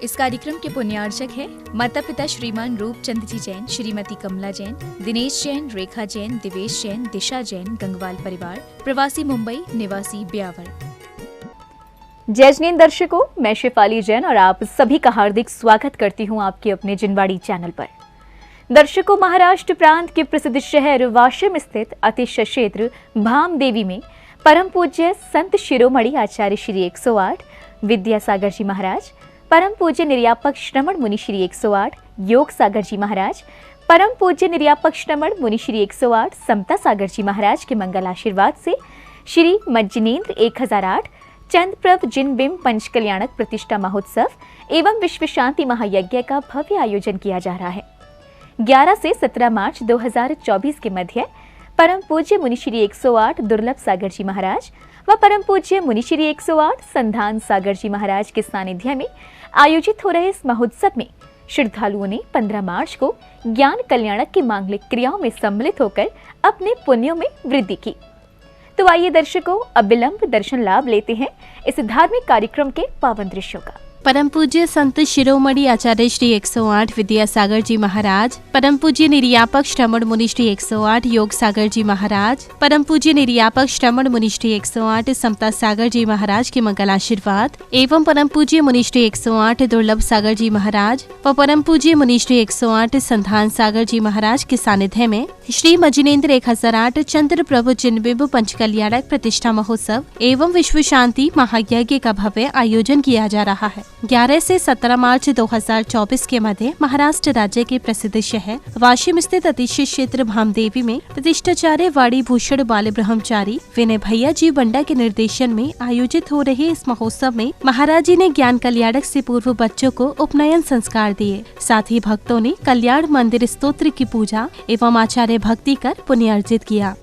इस कार्यक्रम के पुण्यार्चक हैं माता पिता श्रीमान रूपचंद जी जैन, श्रीमती कमला जैन, दिनेश जैन, रेखा जैन, दिवेश जैन, दिशा जैन, गंगवाल परिवार, प्रवासी मुंबई, निवासी ब्यावर। जय जैन दर्शकों, मैं शेफाली जैन और आप सभी का हार्दिक स्वागत करती हूं आपके अपने जिनवाड़ी चैनल पर। दर्शकों, महाराष्ट्र प्रांत के प्रसिद्ध शहर वाशिम स्थित अतिशय क्षेत्र भामदेवी में परम पूज्य संत शिरोमणि आचार्य श्री 108 विद्यासागर जी महाराज, परम पूज्य निर्यापक श्रमण मुनि श्री 108 योग सागर जी महाराज, परम पूज्य निर्यापक श्रमण मुनि श्री 108 समता सागर जी महाराज के मंगल आशीर्वाद से श्री मज्जनेन्द्र 1008 चंद्रप्रभ जिनबिंब पंच कल्याणक प्रतिष्ठा महोत्सव एवं विश्व शांति महायज्ञ का भव्य आयोजन किया जा रहा है। 11 से 17 मार्च 2024 के मध्य परम पूज्य मुनि श्री 108 दुर्लभ सागर जी महाराज व परम पूज्य मुनि श्री 108 संधान सागर जी महाराज के सानिध्य में आयोजित हो रहे इस महोत्सव में श्रद्धालुओं ने 15 मार्च को ज्ञान कल्याणक की मांगलिक क्रियाओं में सम्मिलित होकर अपने पुण्यों में वृद्धि की। तो आइए दर्शकों, अब विलंब दर्शन लाभ लेते हैं इस धार्मिक कार्यक्रम के पावन दृश्यों का। परम पूज्य संत शिरोमणि आचार्य श्री 108 विद्यासागर जी महाराज, परम पूज्य निर्यापक श्रमण मुनि श्री 108 योग सागर जी महाराज, परम पूज्य निर्यापक श्रमण मुनि श्री 108 समता सागर जी महाराज के मंगल आशीर्वाद एवं परम पूज्य मुनि श्री 108 दुर्लभ सागर जी महाराज व परम पूज्य मुनि श्री 108 संधान सागर जी महाराज के सानिध्य में श्री मज्जनेन्द्र 1008 चंद्र प्रभु जिनबिंब पंच कल्याणक प्रतिष्ठा महोत्सव एवं विश्व शांति महायज्ञ का भव्य आयोजन किया जा रहा है। 11 से 17 मार्च 2024 के मध्य महाराष्ट्र राज्य के प्रसिद्ध शहर वाशिम स्थित अतिशय क्षेत्र भामदेवी में प्रतिष्ठाचार्य वाणी भूषण बाल ब्रह्मचारी विनय भैया जी बंडा के निर्देशन में आयोजित हो रहे इस महोत्सव में महाराज जी ने ज्ञान कल्याणक से पूर्व बच्चों को उपनयन संस्कार दिए। साथ ही भक्तों ने कल्याण मंदिर स्तोत्र की पूजा एवं आचार्य भक्ति कर पुण्य अर्जित किया।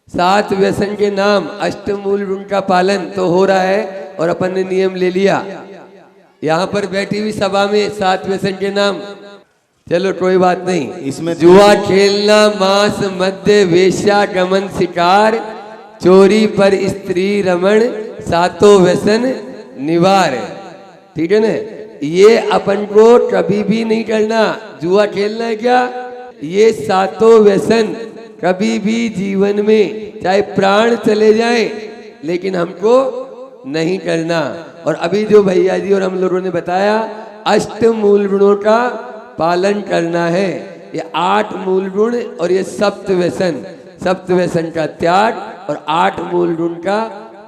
सात व्यसन के नाम अष्टमूल उनका पालन तो हो रहा है और अपन ने नियम ले लिया। यहाँ पर बैठी हुई सभा में 7 व्यसन के नाम, चलो कोई बात नहीं, इसमें जुआ खेलना, मांस मद्य वेश्या गमन शिकार, चोरी पर स्त्री रमण, 7 व्यसन निवार। ठीक है ना, ये अपन को कभी भी नहीं करना। जुआ खेलना है क्या, ये 7 व्यसन कभी भी जीवन में चाहे प्राण चले जाए लेकिन हमको नहीं करना। और अभी जो भैया जी और हम लोगों ने बताया, अष्ट मूल गुणों का पालन करना है। ये 8 मूल गुण और ये सप्त व्यसन का त्याग और 8 मूल गुण का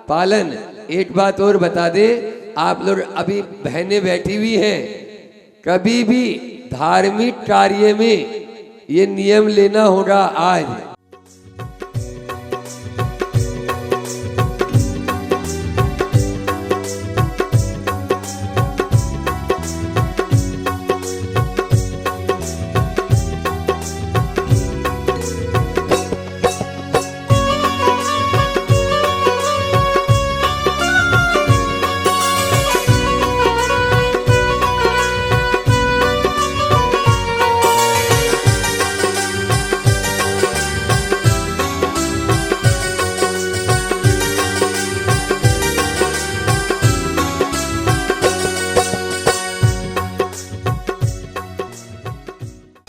पालन। एक बात और बता दे, आप लोग अभी बहनें बैठी हुई हैं, कभी भी धार्मिक कार्य में ये नियम लेना होगा आज।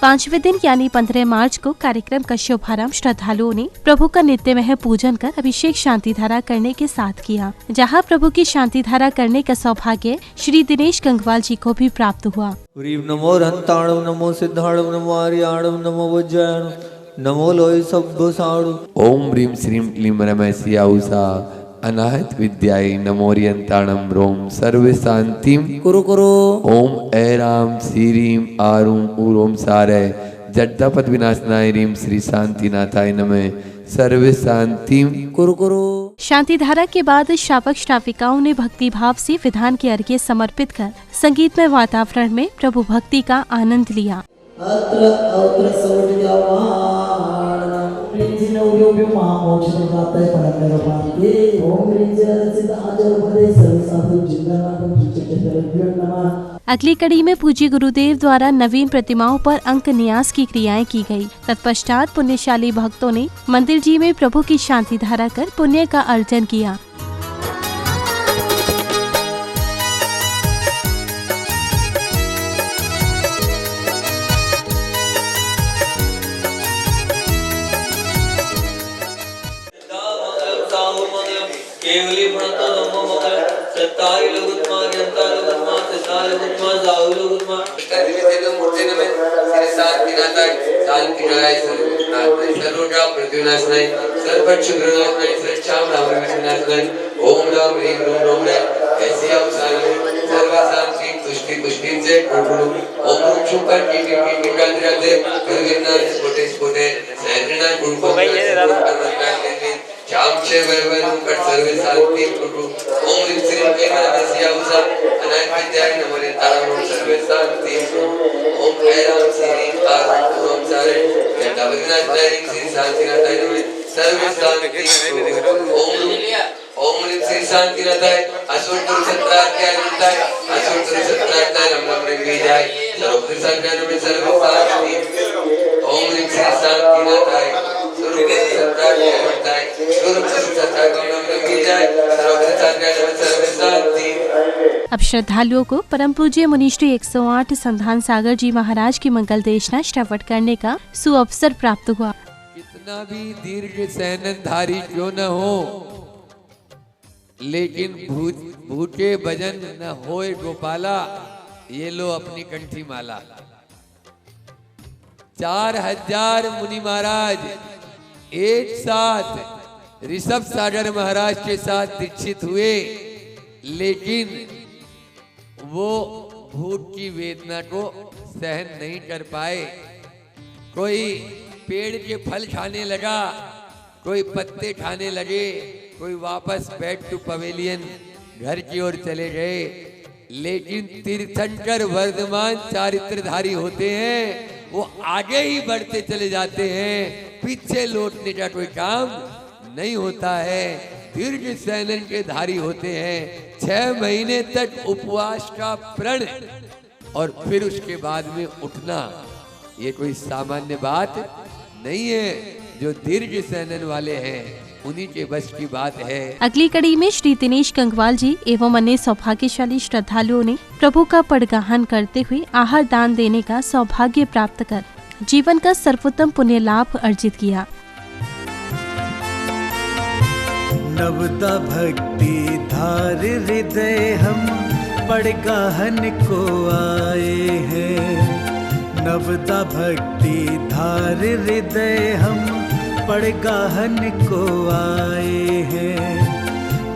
पांचवें दिन यानी 15 मार्च को कार्यक्रम का शुभारंभ श्रद्धालुओं ने प्रभु का नित्यमय पूजन कर अभिषेक शांति धारा करने के साथ किया, जहां प्रभु की शांति धारा करने का सौभाग्य श्री दिनेश गंगवाल जी को भी प्राप्त हुआ। नमो रंताणु, नमो सिद्धाणु, नमो आर्याणु, नमो वज्राणु, नमो लोय सब्बसाणु। ओम ह्रीं श्रीं क्लीं रमै सियाउषा अनाहत विद्याय नमोरियंताणम रोम सर्व शांतिम कुरु कुरु। ओम ऐराम श्रीम आरूम ऊरोम सारय जड्डापद विनाशनाय रीम श्री शांतिनाथाय नमः सर्व शांतिम कुरु कुरु। शांति धारा के बाद श्रावक श्राविकाओं ने भक्ति भाव से विधान के अर्घ्य समर्पित कर संगीतमय वातावरण में प्रभु भक्ति का आनंद लिया। अगली कड़ी में पूज्य गुरुदेव द्वारा नवीन प्रतिमाओं पर अंक न्यास की क्रियाएं की गई। तत्पश्चात पुण्यशाली भक्तों ने मंदिर जी में प्रभु की शांति धारा कर पुण्य का अर्जन किया। केवली प्रणतो नमो मंगल सत्तारि लघुत्मा ज्ञाता लघुत्मा सत्तारि लघुत्मा जाहु लघुत्मा तेलो मूर्ति नमः श्री शांतिनाथाय शांतिनाथाय सर्वोगा पृथ्वीनाशनाय सर्वक्षुद्रनाशनाय सर्वक्षाम रामविनाशनाय ओम राम ह्रीं रूम रोम रे ऐसी अवसानी सर्वशांति तुष्टि पुष्टि से गुरु ओम रूम शुकर की कांद्राते करगिरना स्फोटे सहजना गुरु को चामचे वैवनु कर सर्वे शांति प्रभु ओम ह्रीं श्रीं क्लीं नमः सियाउषा अनाहत विद्याय नमोरियंताणम रोम सर्वे शांति ओम ऐराम श्रीं आरूम ऊरोम सारय जड्डापद विनाशनाय रीं श्री शांतिनाथाय नमः सर्वे शांति ओम ह्रीं श्री शांतिनाथाय असुर दुर सत्राध्याय नमः असुर दुर सत्राध्याय नमः विजय सर्व संज्ञान में सर्व शांति ओम ह्रीं श्री शांतिनाथाय अब श्रद्धालुओं को परम पूज्य मुनिश्री 108 संधान सागर जी महाराज की मंगल देशना श्रवण करने का सुअवसर प्राप्त हुआ। कितना भी दीर्घ सहनधारी क्यों न हो, लेकिन भूखे भजन न होए गोपाला, ये लो अपनी कंठी माला। 4000 मुनि महाराज एक साथ ऋषभ सागर महाराज के साथ दीक्षित हुए, लेकिन वो भूख की वेदना को सहन नहीं कर पाए। कोई पेड़ के फल खाने लगा, कोई पत्ते खाने लगे, कोई वापस बैक टू पवेलियन घर की ओर चले गए। लेकिन तीर्थंकर वर्धमान चारित्रधारी होते हैं, वो आगे ही बढ़ते चले जाते हैं, पीछे लौटने का कोई काम नहीं होता है। दीर्घ सहनन के धारी होते हैं। 6 महीने तक उपवास का प्रण और फिर उसके बाद में उठना, ये कोई सामान्य बात नहीं है। जो दीर्घ सहनन वाले हैं उन्हीं के बस की बात है। अगली कड़ी में श्री दिनेश गंगवाल जी एवं अन्य सौभाग्यशाली श्रद्धालुओं ने प्रभु का पड़गाहन करते हुए आहार दान देने का सौभाग्य प्राप्त कर जीवन का सर्वोत्तम पुण्य लाभ अर्जित किया। नवदा भक्ति धार हृदय हम पड़गाहन को आए हैं। नवदा भक्ति धार हृदय हम पड़गाहन को आए हैं।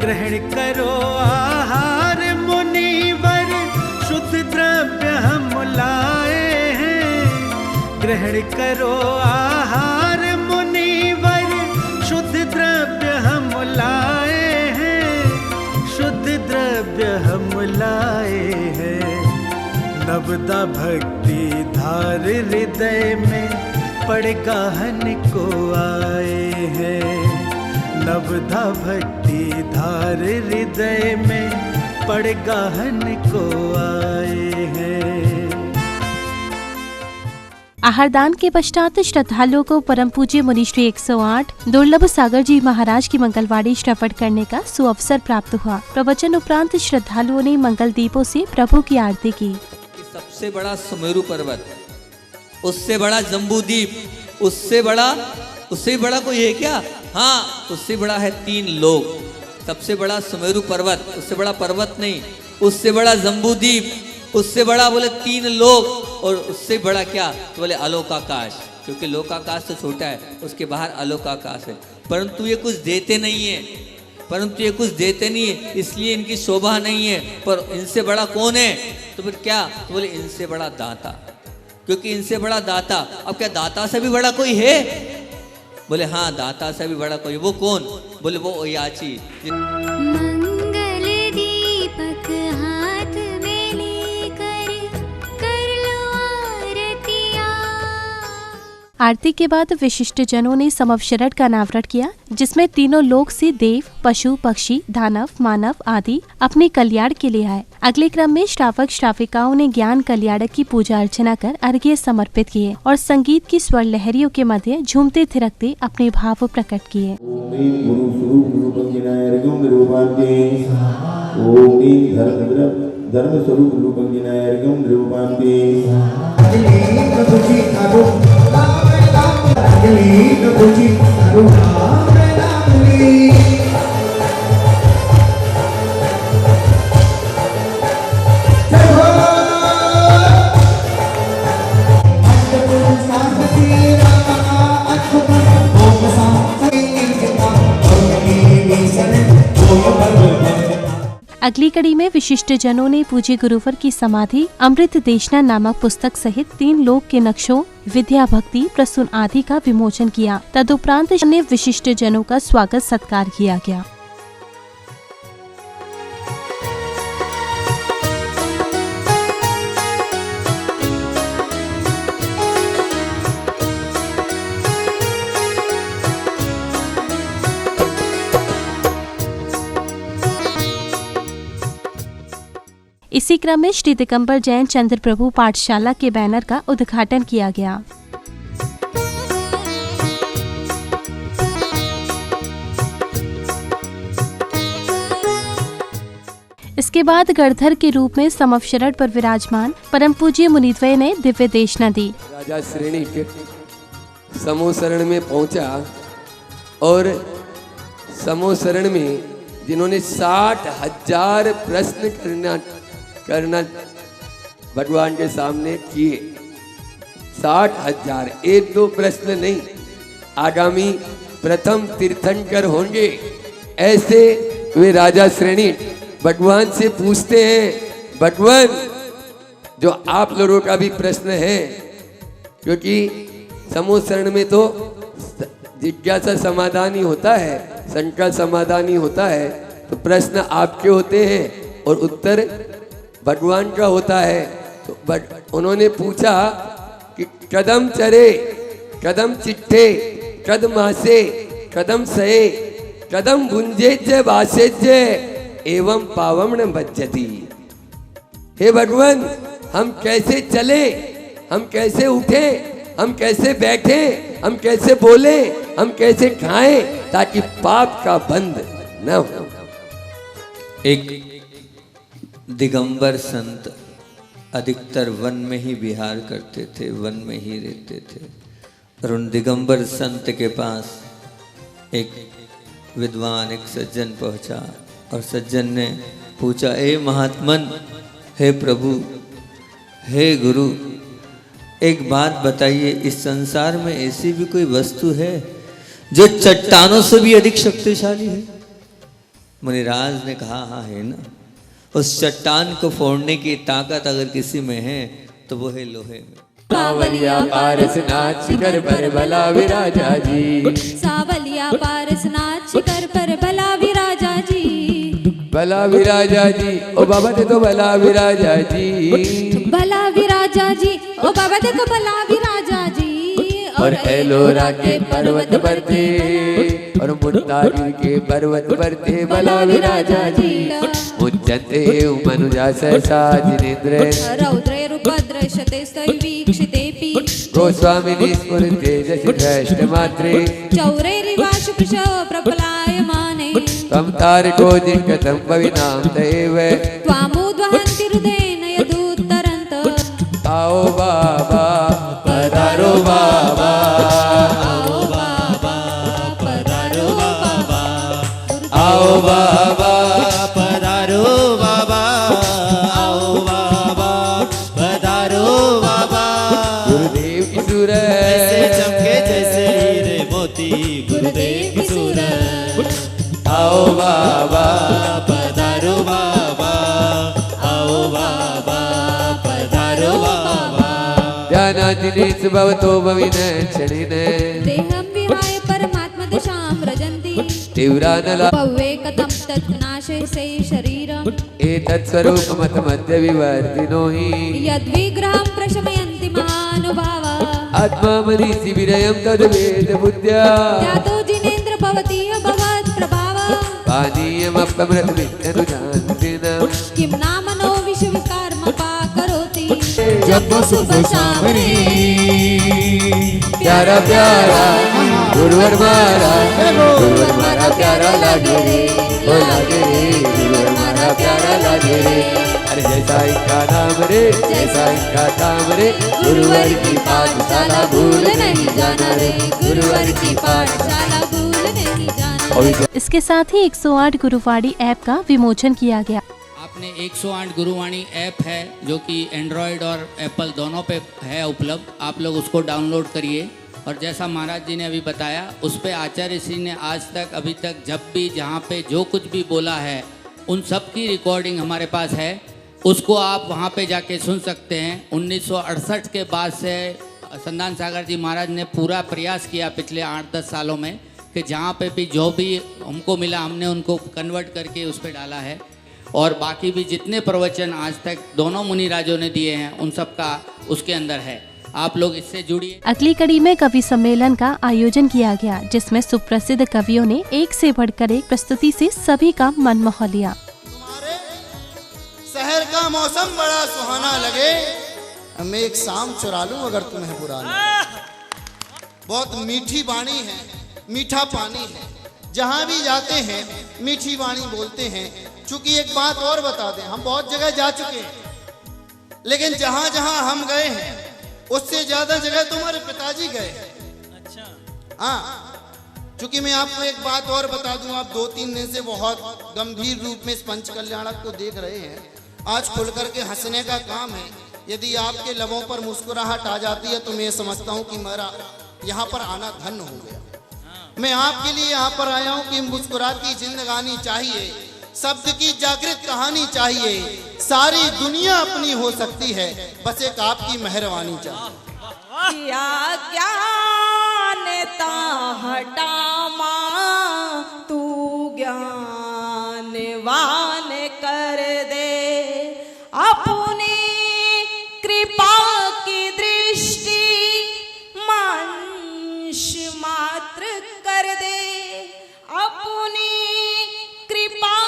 ग्रहण करो आहार मुनिवर, शुद्ध द्रव्य हम लाए हैं। ग्रहण करो आहार मुनिवर, शुद्ध द्रव्य हम लाए हैं। शुद्ध द्रव्य हम लाए हैं। नवदा भक्ति धार हृदय में पड़गाहन को आए हैं। नवदा भक्ति धार हृदय में पड़गाहन को आए हैं। आहारदान के पश्चात श्रद्धालुओं को परम पूज्य मुनिश्री 108 दुर्लभ सागर जी महाराज की मंगलवाणी श्रवण करने का सुअवसर प्राप्त हुआ। प्रवचन उपरांत श्रद्धालुओं ने मंगल दीपों से प्रभु की आरती की। सबसे बड़ा सुमेरु पर्वत, उससे बड़ा जम्बूद्वीप, उससे बड़ा कोई है क्या? हाँ, उससे बड़ा है 3 लोक। सबसे बड़ा सुमेरु पर्वत, उससे बड़ा पर्वत नहीं, उससे बड़ा जम्बूद्वीप, उससे बड़ा बोले 3 लोक, और उससे बड़ा क्या तो बोले अलोकाकाश, क्योंकि लोकाकाश तो छोटा है, उसके बाहर अलोकाकाश है। परंतु ये कुछ देते नहीं है, इसलिए इनकी शोभा नहीं है। पर इनसे बड़ा कौन है? तो फिर क्या तो बोले इनसे बड़ा दाता, क्योंकि इनसे बड़ा दाता। अब क्या दाता से भी बड़ा कोई है? बोले हाँ, दाता से भी बड़ा कोई। वो कौन? बोले वो ओयाची। मंगल दीपक हाथ में लेकर कर लो आरतियां। आरती के बाद विशिष्ट जनों ने समवशरण का अनावरण किया, जिसमें तीनों लोक से देव, पशु, पक्षी, दानव, मानव आदि अपने कल्याण के लिए आए। अगले क्रम में श्रावक श्राविकाओं ने ज्ञान कल्याणक की पूजा अर्चना कर अर्घ्य समर्पित किए और संगीत की स्वर लहरियों के मध्य झूमते थिरकते अपने भाव प्रकट किए। अगली कड़ी में विशिष्ट जनों ने पूज्य गुरुवर की समाधि अमृत देशना नामक पुस्तक सहित 3 लोक के नक्शों, विद्या, भक्ति, प्रसून आदि का विमोचन किया। तदुपरांत अन्य विशिष्ट जनों का स्वागत सत्कार किया गया। इसी क्रम में श्री दिगंबर जैन चंद्र प्रभु पाठशाला के बैनर का उद्घाटन किया गया। इसके बाद गणधर के रूप में समवशरण पर विराजमान परम पूज्य मुनिद्वय ने दिव्य देशना दी। राजा श्रेणी के समोसरण में पहुंचा और समोसरण में जिन्होंने 60,000 प्रश्न करना भगवान के सामने किए, 60,000, 1-2 प्रश्न नहीं, आगामी प्रथम तीर्थंकर होंगे ऐसे वे राजा श्रेणी भगवान से पूछते हैं, भगवान जो आप लोगों का भी प्रश्न है, क्योंकि समोसरण में तो जिज्ञासा समाधान ही होता है, शंका समाधान ही होता है, तो प्रश्न आपके होते हैं और उत्तर भगवान का होता है। तो उन्होंने पूछा कि कदम चरे, कदम चिट्ठे, कदम आसे, कदम सहे, कदम भुंजे वासे एवं पावमन बज्जति। हे भगवान, हम कैसे चले, हम कैसे उठे, हम कैसे बैठे, हम कैसे बोले, हम कैसे खाएं ताकि पाप का बंध न हो। एक दिगंबर संत अधिकतर वन में ही विहार करते थे, वन में ही रहते थे। और उन दिगंबर संत के पास एक विद्वान एक सज्जन पहुंचा और सज्जन ने पूछा, ए महात्मन, हे प्रभु, हे गुरु, एक बात बताइए, इस संसार में ऐसी भी कोई वस्तु है जो चट्टानों से भी अधिक शक्तिशाली है? मुनिराज ने कहा, हाँ है ना। उस चट्टान को फोड़ने की ताकत अगर किसी में है तो वो है लोहे में। सावलिया पारस नाच कर पर भला विराजा जी, सावलिया पारस नाच कर पर भला विराजा जी, भला विराजा जी, ओ बाबा देखो भला विराजा जी, भला विराजा जी, ओ बाबा देखो भला विराजा जी। और एलोरा के पर्वत पर थे और मुंडारी के पर्वत पर थे भला विराजा जी। मुच्यन्ते मनुजा सहसा जिनेन्द्र रौद्रे रूपद्रश्यते वीक्षितेऽपि, गोस्वामिनी स्फुरते जसि दृष्टमात्रे, चौरैरिवाशु वृषो प्रपलायमाने, त्वं तारको दिक्कतं भविनां तयेव, त्वामुद्वहन्ति हृदयेन यदुत्तरन्त। आओ बाबा पधारो बाबा, आओ बाबा पधारो बाबा, आओ बाबा पधारो बाबा, आओ बाबा पधारो बाबा। गुरुदेव की सूरत ऐसे चमके जैसे हीरे मोती, गुरुदेव की सूरत। आओ बाबा पधारो बाबा, आओ बाबा पधारो बाबा। ध्यानादिनेश भवतो भविनः क्षणिने, देहं विहाय परमात्म दिशां व्रजन्ति, तीव्रानला भव्ये कथं तत्नाशे से शरीरम्, एतत् स्वरूपमथ मध्य विवर्तिनो हि, यद्विग्रहं प्रशमयन्ति महानुभावा, आत्मा मनीषि विरयं तद्वेद बुद्ध्या, यातो जिनेन्द्र भवति अभवत् प्रभावः, पानीयमप्यमृतमित्यनुजान्तिनः, किं नामनो विश्वविकारमपा करोति, जब शुभ शाम रे, प्यारा प्यारा गुरुवर मारा प्यारा लागे रे, ओ लागे रे, गुरुवर मारा प्यारा लागे रे। अरे जैसा इनका नाम रे, जैसा इनका नाम रे, गुरुवर की पाठशाला भूल नहीं जाना रे, गुरुवर की पाठशाला भूल नहीं जाना। इसके साथ ही 108 गुरुवाणी ऐप का विमोचन किया गया। आपने 108 गुरुवाणी ऐप है जो कि एंड्रॉयड और एप्पल दोनों पे है उपलब्ध। आप लोग उसको डाउनलोड करिए और जैसा महाराज जी ने अभी बताया उस पे आचार्य श्री ने आज तक अभी तक जब भी जहाँ पे जो कुछ भी बोला है उन सब की रिकॉर्डिंग हमारे पास है। उसको आप वहाँ पे जाके सुन सकते हैं। 1968 के बाद से संदान सागर जी महाराज ने पूरा प्रयास किया पिछले 8-10 सालों में कि जहाँ पे भी जो भी हमको मिला हमने उनको कन्वर्ट करके उस पर डाला है। और बाकी भी जितने प्रवचन आज तक दोनों मुनि राजों ने दिए हैं उन सब का उसके अंदर है। आप लोग इससे जुड़िए। अगली कड़ी में कवि सम्मेलन का आयोजन किया गया जिसमें सुप्रसिद्ध कवियों ने एक से बढ़कर एक प्रस्तुति से सभी का मन मोह लिया। तुम्हारे शहर का मौसम बड़ा सुहाना लगे, मैं एक शाम चुरा लूं अगर तुम्हें बुरा लगे। बहुत मीठी वाणी है, मीठा पानी है, जहां भी जाते हैं मीठी वाणी बोलते हैं। चूंकि एक बात और बता दें, हम बहुत जगह जा चुके हैं लेकिन जहां जहां हम गए हैं उससे ज्यादा जगह तुम्हारे पिताजी गए। अच्छा हाँ, चूंकि मैं आपको एक बात और बता दूं, आप 2-3 दिन से बहुत गंभीर रूप में इस पंच कल्याणक को देख रहे हैं। आज खुल करके हंसने का काम है। यदि आपके लबों पर मुस्कुराहट आ जाती है तो मैं समझता हूं कि मेरा यहाँ पर आना धन्य हो गया। मैं आपके लिए यहाँ पर आया हूँ कि मुस्कुराती जिंदगानी चाहिए, शब्द की जागृत कहानी चाहिए। सारी दुनिया अपनी हो सकती है, बस एक आपकी मेहरबानी चाहिए। ज्ञानता हटामा तू ज्ञानवान कर दे, अपनी कृपा की दृष्टि मनुष्य मात्र कर दे, अपनी कृपा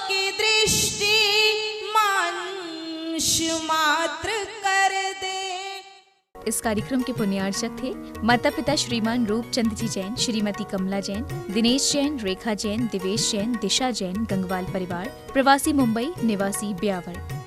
की दृष्टि मनुष्य मात्र कर दे। इस कार्यक्रम के पुण्यार्चक थे माता पिता श्रीमान रूपचंद जी जैन, श्रीमती कमला जैन, दिनेश जैन, रेखा जैन, दिवेश जैन, दिशा जैन, गंगवाल परिवार, प्रवासी मुंबई, निवासी ब्यावर।